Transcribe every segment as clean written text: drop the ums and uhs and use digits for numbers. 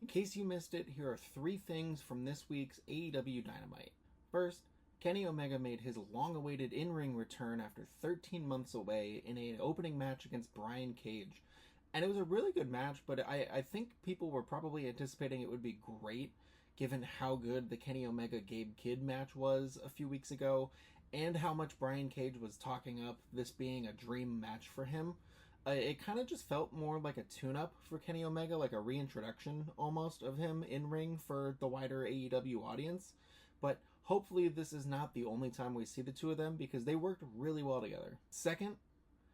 case you missed it, here are 3 things from this week's AEW Dynamite. First, Kenny Omega made his long-awaited in-ring return after 13 months away in an opening match against Brian Cage. And it was a really good match, but I think people were probably anticipating it would be great, given how good the Kenny Omega-Gabe Kidd match was a few weeks ago, and how much Brian Cage was talking up this being a dream match for him. It kind of just felt more like a tune-up for Kenny Omega, like a reintroduction almost of him in-ring for the wider AEW audience. But hopefully this is not the only time we see the two of them, because they worked really well together. Second,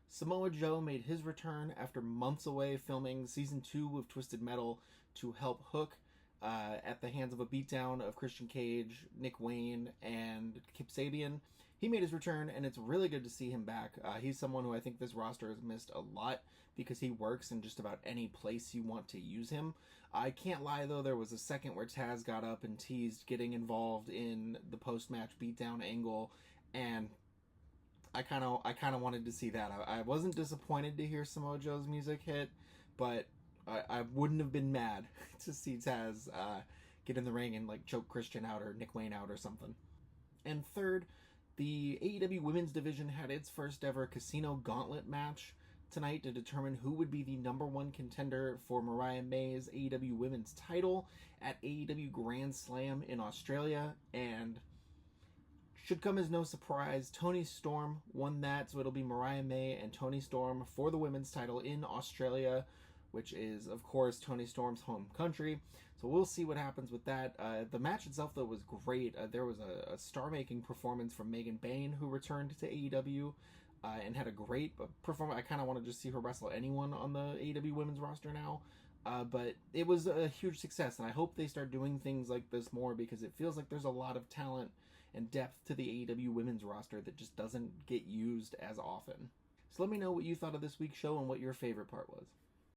Samoa Joe made his return after months away filming Season 2 of Twisted Metal to help Hook at the hands of a beatdown of Christian Cage, Nick Wayne, and Kip Sabian. He made his return, and it's really good to see him back. He's someone who I think this roster has missed a lot because he works in just about any place you want to use him. I can't lie, though, there was a second where Taz got up and teased getting involved in the post-match beatdown angle, and I kind of wanted to see that. I wasn't disappointed to hear Samoa Joe's music hit, but I wouldn't have been mad to see Taz get in the ring and like choke Christian out or Nick Wayne out or something. And third, the AEW Women's Division had its first ever Casino Gauntlet match tonight to determine who would be the number 1 contender for Mariah May's AEW Women's title at AEW Grand Slam in Australia. And should come as no surprise, Toni Storm won that, so it'll be Mariah May and Toni Storm for the women's title in Australia, which is, of course, Toni Storm's home country. So we'll see what happens with that. The match itself, though, was great. There was a star-making performance from Megan Bayne, who returned to AEW and had a great performance. I kind of want to just see her wrestle anyone on the AEW women's roster now. But it was a huge success, and I hope they start doing things like this more, because it feels like there's a lot of talent and depth to the AEW women's roster that just doesn't get used as often. So let me know what you thought of this week's show and what your favorite part was.